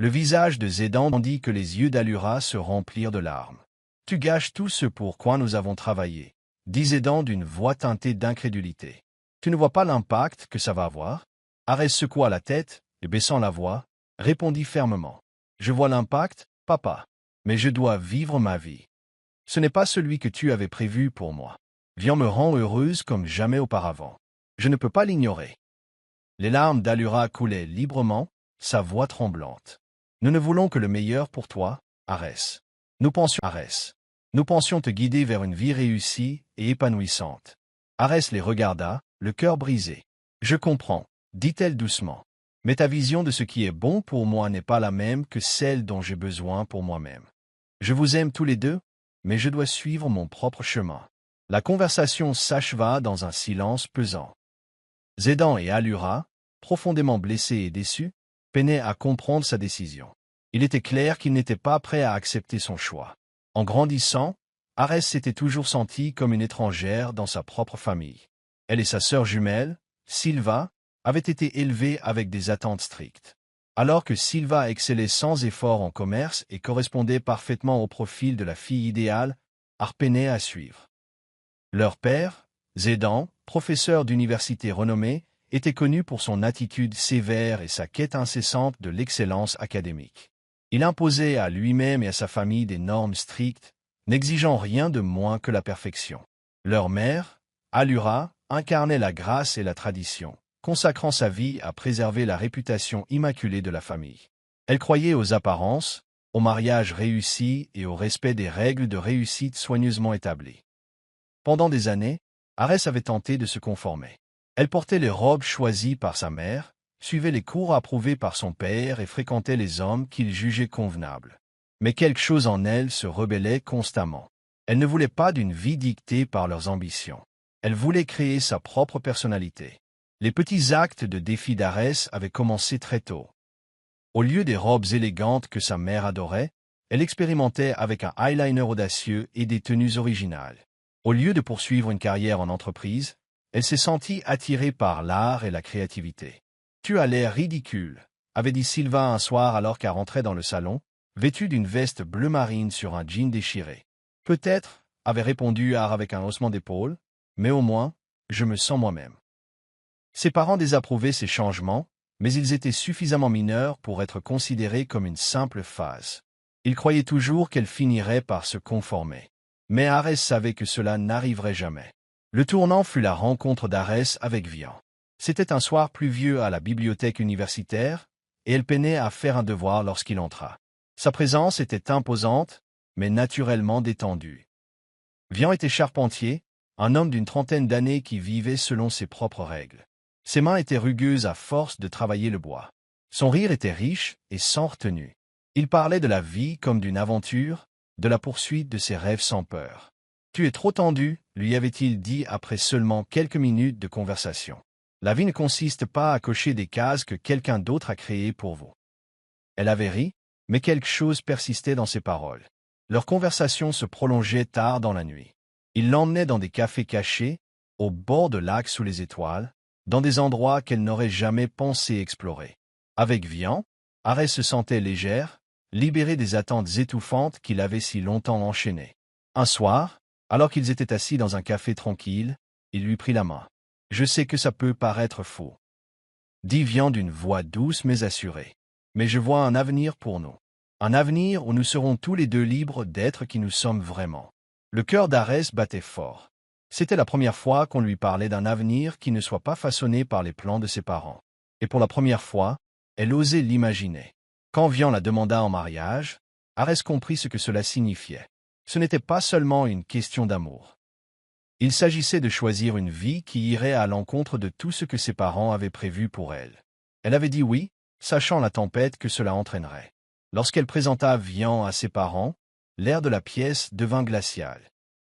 Le visage de Zédan tandis que les yeux d'Allura se remplirent de larmes. « Tu gâches tout ce pour quoi nous avons travaillé, » dit Zédan d'une voix teintée d'incrédulité. « Tu ne vois pas l'impact que ça va avoir ?» Arès secoua la tête et baissant la voix, répondit fermement. « Je vois l'impact, papa, mais je dois vivre ma vie. Ce n'est pas celui que tu avais prévu pour moi. Viens me rend heureuse comme jamais auparavant. Je ne peux pas l'ignorer. » Les larmes d'Allura coulaient librement, sa voix tremblante. « Nous ne voulons que le meilleur pour toi, Arès. Nous pensions te guider vers une vie réussie et épanouissante. » Arès les regarda, le cœur brisé. « Je comprends, » dit-elle doucement. « Mais ta vision de ce qui est bon pour moi n'est pas la même que celle dont j'ai besoin pour moi-même. Je vous aime tous les deux, mais je dois suivre mon propre chemin. » La conversation s'acheva dans un silence pesant. Zédan et Allura, profondément blessés et déçus, peinaient à comprendre sa décision. Il était clair qu'ils n'étaient pas prêts à accepter son choix. En grandissant, Arès s'était toujours sentie comme une étrangère dans sa propre famille. Elle et sa sœur jumelle, Silva, avaient été élevées avec des attentes strictes. Alors que Silva excellait sans effort en commerce et correspondait parfaitement au profil de la fille idéale, Ar peinait à suivre. Leur père, Zédan, professeur d'université renommé, était connu pour son attitude sévère et sa quête incessante de l'excellence académique. Il imposait à lui-même et à sa famille des normes strictes, n'exigeant rien de moins que la perfection. Leur mère, Allura, incarnait la grâce et la tradition, consacrant sa vie à préserver la réputation immaculée de la famille. Elle croyait aux apparences, au mariage réussi et au respect des règles de réussite soigneusement établies. Pendant des années, Arès avait tenté de se conformer. Elle portait les robes choisies par sa mère, suivait les cours approuvés par son père et fréquentait les hommes qu'il jugeait convenables. Mais quelque chose en elle se rebellait constamment. Elle ne voulait pas d'une vie dictée par leurs ambitions. Elle voulait créer sa propre personnalité. Les petits actes de défi d'Arès avaient commencé très tôt. Au lieu des robes élégantes que sa mère adorait, elle expérimentait avec un eyeliner audacieux et des tenues originales. Au lieu de poursuivre une carrière en entreprise, elle s'est sentie attirée par l'art et la créativité. « Tu as l'air ridicule », avait dit Silva un soir alors qu'elle rentrait dans le salon, vêtue d'une veste bleu marine sur un jean déchiré. « Peut-être, » avait répondu Ar avec un haussement d'épaule, « mais au moins, je me sens moi-même. » Ses parents désapprouvaient ces changements, mais ils étaient suffisamment mineurs pour être considérés comme une simple phase. Ils croyaient toujours qu'elle finirait par se conformer. Mais Arès savait que cela n'arriverait jamais. Le tournant fut la rencontre d'Arès avec Vian. C'était un soir pluvieux à la bibliothèque universitaire, et elle peinait à faire un devoir lorsqu'il entra. Sa présence était imposante, mais naturellement détendue. Vian était charpentier, un homme d'une trentaine d'années qui vivait selon ses propres règles. Ses mains étaient rugueuses à force de travailler le bois. Son rire était riche et sans retenue. Il parlait de la vie comme d'une aventure, de la poursuite de ses rêves sans peur. « Tu es trop tendu », lui avait-il dit après seulement quelques minutes de conversation. « La vie ne consiste pas à cocher des cases que quelqu'un d'autre a créées pour vous. » Elle avait ri, mais quelque chose persistait dans ses paroles. Leur conversation se prolongeait tard dans la nuit. Il l'emmenait dans des cafés cachés, au bord de lacs sous les étoiles, dans des endroits qu'elle n'aurait jamais pensé explorer. Avec Vian, Arès se sentait légère, libérée des attentes étouffantes qui l'avaient si longtemps enchaînée. Un soir, alors qu'ils étaient assis dans un café tranquille, il lui prit la main. « Je sais que ça peut paraître faux, » dit Vian d'une voix douce mais assurée. « Mais je vois un avenir pour nous. Un avenir où nous serons tous les deux libres d'être qui nous sommes vraiment. » Le cœur d'Arès battait fort. C'était la première fois qu'on lui parlait d'un avenir qui ne soit pas façonné par les plans de ses parents. Et pour la première fois, elle osait l'imaginer. Quand Vian la demanda en mariage, Arès comprit ce que cela signifiait. Ce n'était pas seulement une question d'amour. Il s'agissait de choisir une vie qui irait à l'encontre de tout ce que ses parents avaient prévu pour elle. Elle avait dit oui, sachant la tempête que cela entraînerait. Lorsqu'elle présenta Vian à ses parents, l'air de la pièce devint glacial.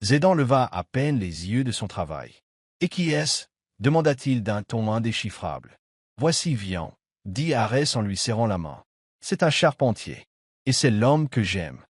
Zédan leva à peine les yeux de son travail. « Et qui est-ce » demanda-t-il d'un ton indéchiffrable. « Voici Vian » dit Arès en lui serrant la main. « C'est un charpentier. Et c'est l'homme que j'aime. »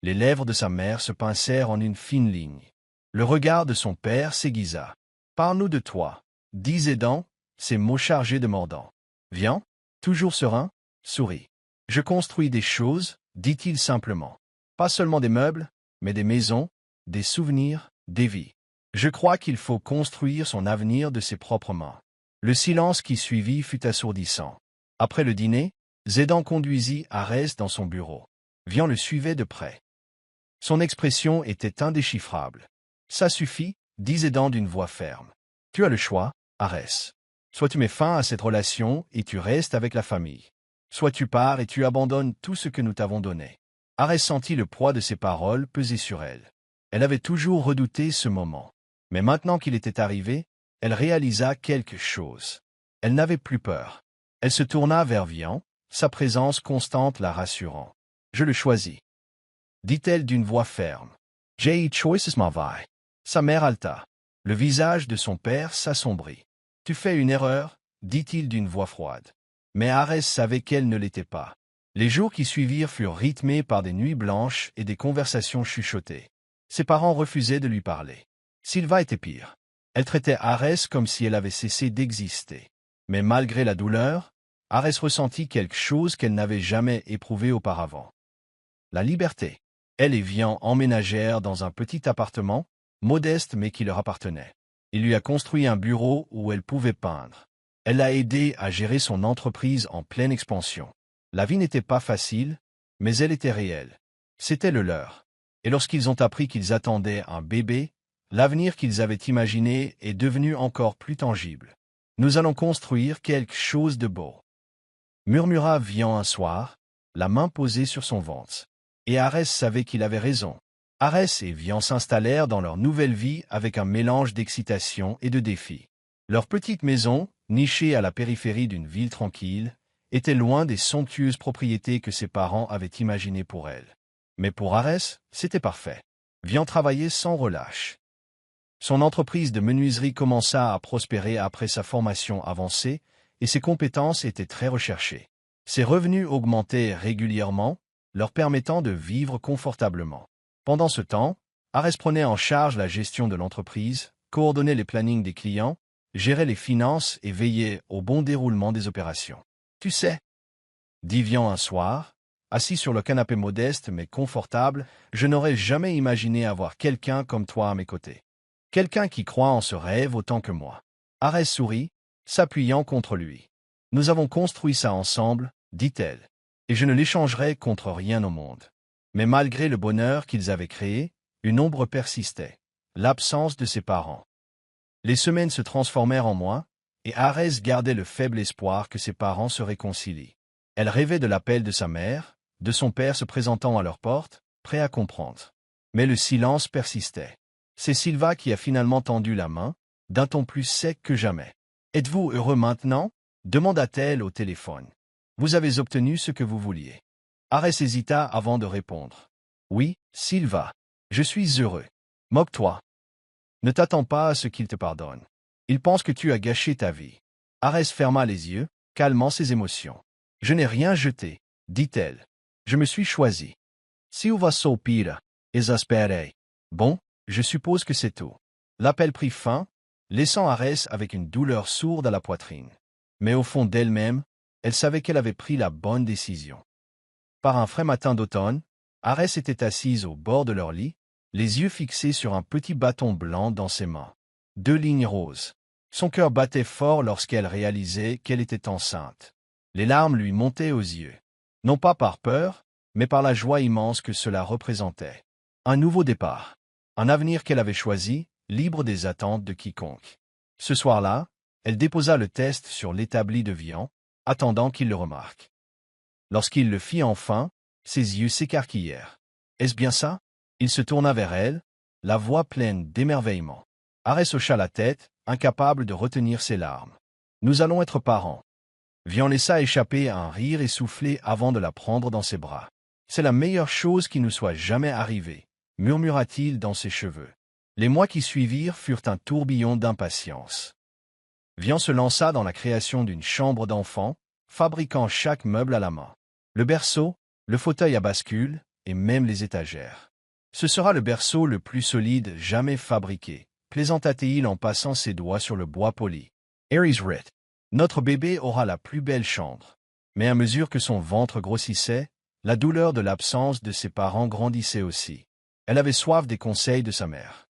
Les lèvres de sa mère se pincèrent en une fine ligne. Le regard de son père s'aiguisa. « Parle-nous de toi » dit Zédan, ses mots chargés de mordant. Vian, toujours serein, sourit. Je construis des choses, dit-il simplement. Pas seulement des meubles, mais des maisons, des souvenirs, des vies. Je crois qu'il faut construire son avenir de ses propres mains. Le silence qui suivit fut assourdissant. Après le dîner, Zédan conduisit Arès dans son bureau. Vian le suivait de près. Son expression était indéchiffrable. Ça suffit, dit Zédan d'une voix ferme. Tu as le choix, Arès. Soit tu mets fin à cette relation et tu restes avec la famille. Soit tu pars et tu abandonnes tout ce que nous t'avons donné. Arès sentit le poids de ses paroles peser sur elle. Elle avait toujours redouté ce moment. Mais maintenant qu'il était arrivé, elle réalisa quelque chose. Elle n'avait plus peur. Elle se tourna vers Vian, sa présence constante la rassurant. Je le choisis, dit-elle d'une voix ferme. J'ai choices ma vie. Sa mère halta. Le visage de son père s'assombrit. Tu fais une erreur, dit-il d'une voix froide. Mais Arès savait qu'elle ne l'était pas. Les jours qui suivirent furent rythmés par des nuits blanches et des conversations chuchotées. Ses parents refusaient de lui parler. Sylva était pire. Elle traitait Arès comme si elle avait cessé d'exister. Mais malgré la douleur, Arès ressentit quelque chose qu'elle n'avait jamais éprouvé auparavant. La liberté. Elle et Vian emménagèrent dans un petit appartement, modeste mais qui leur appartenait. Il lui a construit un bureau où elle pouvait peindre. Elle l'a aidé à gérer son entreprise en pleine expansion. La vie n'était pas facile, mais elle était réelle. C'était le leur. Et lorsqu'ils ont appris qu'ils attendaient un bébé, l'avenir qu'ils avaient imaginé est devenu encore plus tangible. Nous allons construire quelque chose de beau, murmura Vian un soir, la main posée sur son ventre. Et Arès savait qu'il avait raison. Arès et Vian s'installèrent dans leur nouvelle vie avec un mélange d'excitation et de défi. Leur petite maison, nichée à la périphérie d'une ville tranquille, était loin des somptueuses propriétés que ses parents avaient imaginées pour elle. Mais pour Arès, c'était parfait. Vian travaillait sans relâche. Son entreprise de menuiserie commença à prospérer après sa formation avancée, et ses compétences étaient très recherchées. Ses revenus augmentaient régulièrement, leur permettant de vivre confortablement. Pendant ce temps, Arès prenait en charge la gestion de l'entreprise, coordonnait les plannings des clients, gérait les finances et veillait au bon déroulement des opérations. Tu sais, dit Vian un soir, assis sur le canapé modeste mais confortable, je n'aurais jamais imaginé avoir quelqu'un comme toi à mes côtés. Quelqu'un qui croit en ce rêve autant que moi. Arès sourit, s'appuyant contre lui. Nous avons construit ça ensemble, dit-elle, et je ne l'échangerai contre rien au monde. Mais malgré le bonheur qu'ils avaient créé, une ombre persistait, l'absence de ses parents. Les semaines se transformèrent en mois, et Arès gardait le faible espoir que ses parents se réconcilient. Elle rêvait de l'appel de sa mère, de son père se présentant à leur porte, prêt à comprendre. Mais le silence persistait. C'est Sylva qui a finalement tendu la main, d'un ton plus sec que jamais. « Êtes-vous heureux maintenant ?» demanda-t-elle au téléphone. « Vous avez obtenu ce que vous vouliez. » Arès hésita avant de répondre. « Oui, Sylva, je suis heureux. Moque-toi. Ne t'attends pas à ce qu'il te pardonne. Il pense que tu as gâché ta vie. » Arès ferma les yeux, calmant ses émotions. « Je n'ai rien jeté, dit-elle. Je me suis choisi. Silva soupira, exaspéré. Bon, je suppose que c'est tout. » L'appel prit fin, laissant Arès avec une douleur sourde à la poitrine. Mais au fond d'elle-même, elle savait qu'elle avait pris la bonne décision. Par un frais matin d'automne, Arès était assise au bord de leur lit, les yeux fixés sur un petit bâton blanc dans ses mains. 2 lignes roses. Son cœur battait fort lorsqu'elle réalisait qu'elle était enceinte. Les larmes lui montaient aux yeux. Non pas par peur, mais par la joie immense que cela représentait. Un nouveau départ. Un avenir qu'elle avait choisi, libre des attentes de quiconque. Ce soir-là, elle déposa le test sur l'établi de Vian, attendant qu'il le remarque. Lorsqu'il le fit enfin, ses yeux s'écarquillèrent. « Est-ce bien ça ?» Il se tourna vers elle, la voix pleine d'émerveillement. Arès hocha la tête, incapable de retenir ses larmes. « Nous allons être parents. » Vian laissa échapper un rire essoufflé avant de la prendre dans ses bras. « C'est la meilleure chose qui nous soit jamais arrivée, » murmura-t-il dans ses cheveux. Les mois qui suivirent furent un tourbillon d'impatience. Vian se lança dans la création d'une chambre d'enfant, fabriquant chaque meuble à la main. Le berceau, le fauteuil à bascule, et même les étagères. « Ce sera le berceau le plus solide jamais fabriqué, » plaisanta-t-il en passant ses doigts sur le bois poli. « Aries Rit. Notre bébé aura la plus belle chambre. Mais à mesure que son ventre grossissait, la douleur de l'absence de ses parents grandissait aussi. Elle avait soif des conseils de sa mère.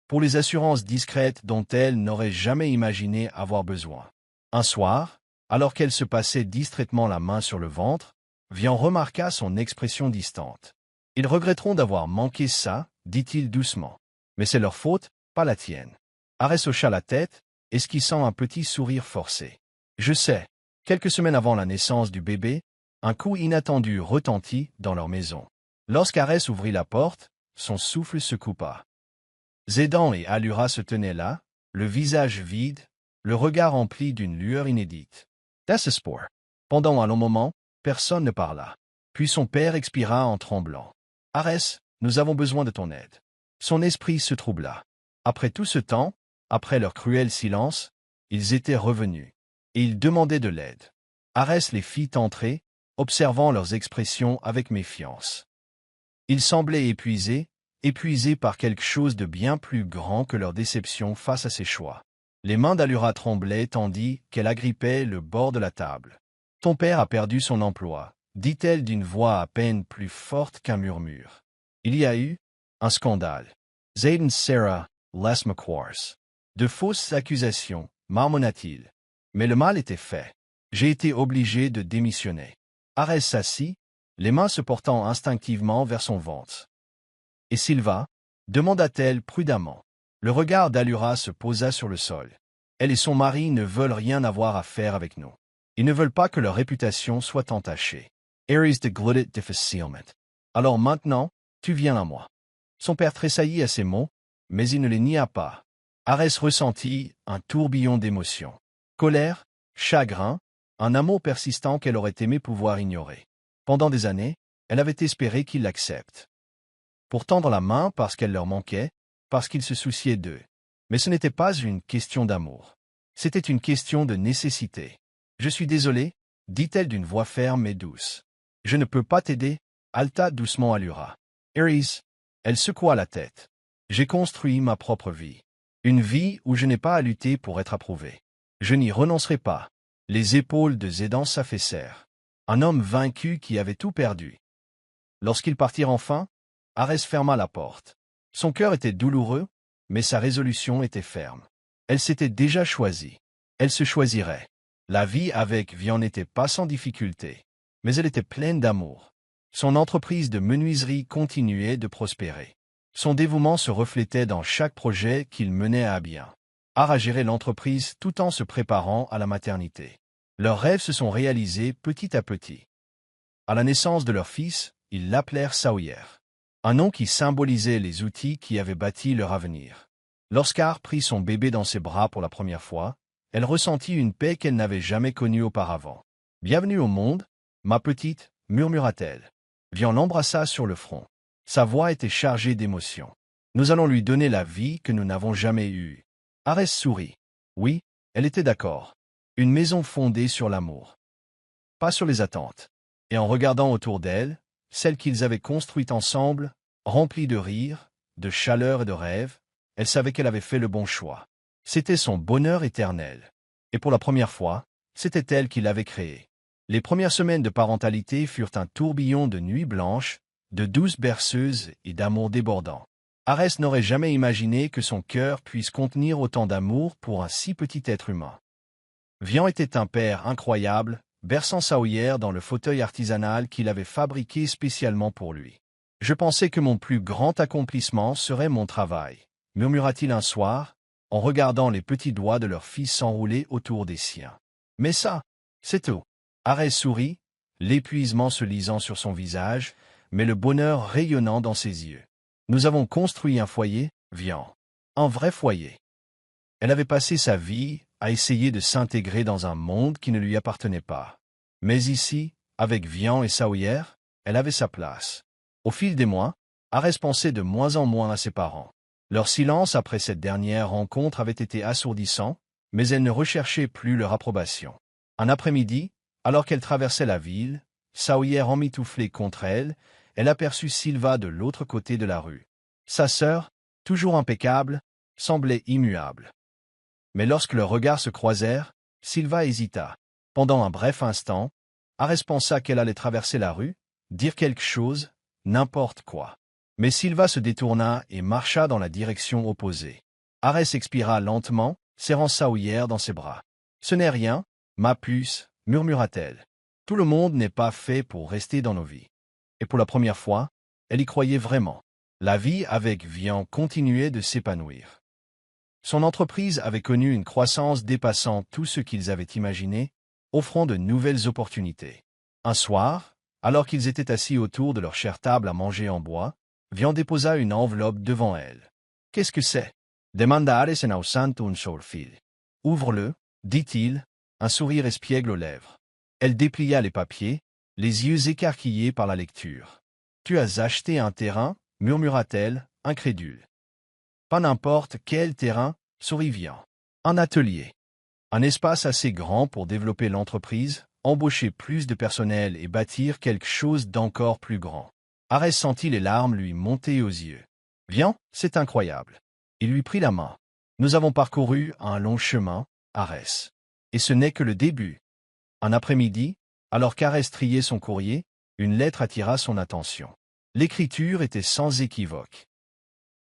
Pour les assurances discrètes dont elle n'aurait jamais imaginé avoir besoin. Un soir, alors qu'elle se passait distraitement la main sur le ventre, Vian remarqua son expression distante. « Ils regretteront d'avoir manqué ça, dit-il doucement. Mais c'est leur faute, pas la tienne. » Arès hocha la tête, esquissant un petit sourire forcé. « Je sais. » Quelques semaines avant la naissance du bébé, un coup inattendu retentit dans leur maison. Lorsqu'Arès ouvrit la porte, son souffle se coupa. Zédan et Allura se tenaient là, le visage vide, le regard empli d'une lueur inédite. Désespoir. Pendant un long moment, personne ne parla. Puis son père expira en tremblant. « Arès, nous avons besoin de ton aide. » Son esprit se troubla. Après tout ce temps, après leur cruel silence, ils étaient revenus. Et ils demandaient de l'aide. Arès les fit entrer, observant leurs expressions avec méfiance. Ils semblaient épuisés par quelque chose de bien plus grand que leur déception face à ses choix. Les mains d'Allura tremblaient tandis qu'elle agrippait le bord de la table. « Ton père a perdu son emploi, » dit-elle d'une voix à peine plus forte qu'un murmure. « Il y a eu un scandale. Zayden Sarah, Les McQuarrie. De fausses accusations, marmonna-t-il. Mais le mal était fait. J'ai été obligé de démissionner. » Arès s'assit, les mains se portant instinctivement vers son ventre. « Et Silva ?» demanda-t-elle prudemment. Le regard d'Allura se posa sur le sol. « Elle et son mari ne veulent rien avoir à faire avec nous. Ils ne veulent pas que leur réputation soit entachée. Aries de glutted difficilement. Alors maintenant, tu viens à moi. » Son père tressaillit à ces mots, mais il ne les nia pas. Arès ressentit un tourbillon d'émotions. Colère, chagrin, un amour persistant qu'elle aurait aimé pouvoir ignorer. Pendant des années, elle avait espéré qu'il l'accepte. Pour tendre la main parce qu'elle leur manquait, parce qu'il se souciait d'eux. Mais ce n'était pas une question d'amour. C'était une question de nécessité. « Je suis désolé, » dit-elle d'une voix ferme et douce. « Je ne peux pas t'aider, » haleta doucement Allura. « Aries » elle secoua la tête. « J'ai construit ma propre vie. Une vie où je n'ai pas à lutter pour être approuvé. Je n'y renoncerai pas. » Les épaules de Zédan s'affaissèrent. Un homme vaincu qui avait tout perdu. Lorsqu'ils partirent enfin, Arès ferma la porte. Son cœur était douloureux, mais sa résolution était ferme. Elle s'était déjà choisie. Elle se choisirait. La vie avec Vian n'était pas sans difficulté, mais elle était pleine d'amour. Son entreprise de menuiserie continuait de prospérer. Son dévouement se reflétait dans chaque projet qu'il menait à bien. Ara gérait l'entreprise tout en se préparant à la maternité. Leurs rêves se sont réalisés petit à petit. À la naissance de leur fils, ils l'appelèrent Sawyer, un nom qui symbolisait les outils qui avaient bâti leur avenir. Lorsqu'Ar prit son bébé dans ses bras pour la première fois, elle ressentit une paix qu'elle n'avait jamais connue auparavant. « Bienvenue au monde, ma petite, » murmura-t-elle. Vian l'embrassa sur le front. Sa voix était chargée d'émotion. « Nous allons lui donner la vie que nous n'avons jamais eue. » Arès sourit. Oui, elle était d'accord. Une maison fondée sur l'amour. Pas sur les attentes. Et en regardant autour d'elle, celle qu'ils avaient construite ensemble, remplie de rires, de chaleur et de rêves, elle savait qu'elle avait fait le bon choix. C'était son bonheur éternel. Et pour la première fois, c'était elle qui l'avait créé. Les premières semaines de parentalité furent un tourbillon de nuits blanches, de douces berceuses et d'amour débordant. Arès n'aurait jamais imaginé que son cœur puisse contenir autant d'amour pour un si petit être humain. Vian était un père incroyable, berçant Sawyer dans le fauteuil artisanal qu'il avait fabriqué spécialement pour lui. « Je pensais que mon plus grand accomplissement serait mon travail, » murmura-t-il un soir, en regardant les petits doigts de leur fils s'enrouler autour des siens. « Mais ça, c'est tout. » Arès sourit, l'épuisement se lisant sur son visage, mais le bonheur rayonnant dans ses yeux. « Nous avons construit un foyer, Vian. Un vrai foyer. » Elle avait passé sa vie à essayer de s'intégrer dans un monde qui ne lui appartenait pas. Mais ici, avec Vian et Sawyer, elle avait sa place. Au fil des mois, Arès pensait de moins en moins à ses parents. Leur silence après cette dernière rencontre avait été assourdissant, mais elle ne recherchait plus leur approbation. Un après-midi, alors qu'elle traversait la ville, Sawyer emmitouflé contre elle, elle aperçut Silva de l'autre côté de la rue. Sa sœur, toujours impeccable, semblait immuable. Mais lorsque leurs regards se croisèrent, Silva hésita. Pendant un bref instant, Arès pensa qu'elle allait traverser la rue, dire quelque chose, n'importe quoi. Mais Sylva se détourna et marcha dans la direction opposée. Arès expira lentement, serrant Sawyer dans ses bras. « Ce n'est rien, ma puce, murmura-t-elle. Tout le monde n'est pas fait pour rester dans nos vies. » Et pour la première fois, elle y croyait vraiment. La vie avec Vian continuait de s'épanouir. Son entreprise avait connu une croissance dépassant tout ce qu'ils avaient imaginé, offrant de nouvelles opportunités. Un soir, alors qu'ils étaient assis autour de leur chère table à manger en bois, Vian déposa une enveloppe devant elle. « Qu'est-ce que c'est » demanda Arès en haussant un sourcil. « Ouvre-le, dit-il, un sourire espiègle aux lèvres. Elle déplia les papiers, les yeux écarquillés par la lecture. « Tu as acheté un terrain » murmura-t-elle, incrédule. « Pas n'importe quel terrain, sourit Vian. Un atelier. Un espace assez grand pour développer l'entreprise, embaucher plus de personnel et bâtir quelque chose d'encore plus grand. » Arès sentit les larmes lui monter aux yeux. « Viens, c'est incroyable. » Il lui prit la main. « Nous avons parcouru un long chemin, Arès. Et ce n'est que le début. » Un après-midi, alors qu'Arès triait son courrier, une lettre attira son attention. L'écriture était sans équivoque.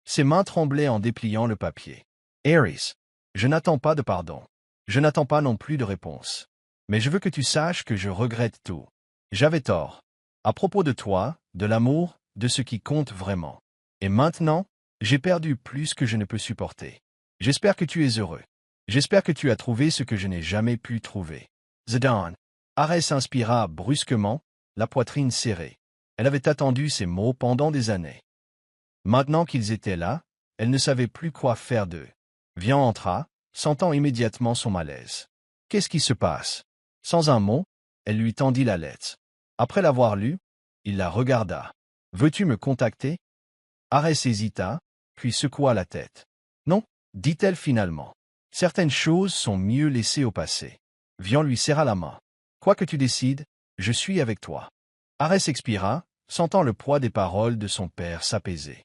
Ses mains tremblaient en dépliant le papier. « Arès, je n'attends pas de pardon. Je n'attends pas non plus de réponse. Mais je veux que tu saches que je regrette tout. J'avais tort. À propos de toi, de l'amour, de ce qui compte vraiment. Et maintenant, j'ai perdu plus que je ne peux supporter. J'espère que tu es heureux. J'espère que tu as trouvé ce que je n'ai jamais pu trouver. Zidane. » Arès inspira brusquement, la poitrine serrée. Elle avait attendu ces mots pendant des années. Maintenant qu'ils étaient là, elle ne savait plus quoi faire d'eux. Vian entra, sentant immédiatement son malaise. « Qu'est-ce qui se passe ?» Sans un mot, elle lui tendit la lettre. Après l'avoir lue, il la regarda. « Veux-tu me contacter ?» Arès hésita, puis secoua la tête. « Non, dit-elle finalement. Certaines choses sont mieux laissées au passé. » Vian lui serra la main. « Quoi que tu décides, je suis avec toi. » Arès expira, sentant le poids des paroles de son père s'apaiser.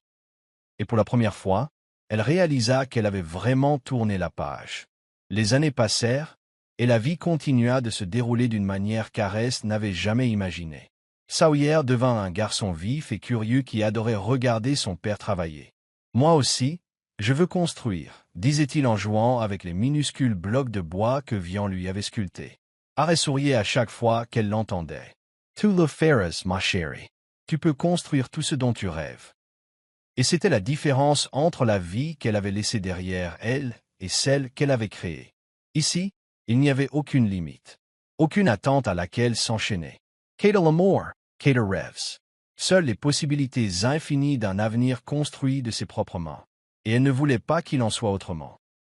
Et pour la première fois, elle réalisa qu'elle avait vraiment tourné la page. Les années passèrent, et la vie continua de se dérouler d'une manière qu'Arès n'avait jamais imaginée. Sawyer devint un garçon vif et curieux qui adorait regarder son père travailler. « Moi aussi, je veux construire », disait-il en jouant avec les minuscules blocs de bois que Vian lui avait sculptés. Arès souriait à chaque fois qu'elle l'entendait. « Tu le feras, ma chérie. Tu peux construire tout ce dont tu rêves. » Et c'était la différence entre la vie qu'elle avait laissée derrière elle et celle qu'elle avait créée. Ici, il n'y avait aucune limite, aucune attente à laquelle s'enchaîner. Qu'est l'amour, qu'est le rêve. Seules les possibilités infinies d'un avenir construit de ses propres mains. Et elle ne voulait pas qu'il en soit autrement.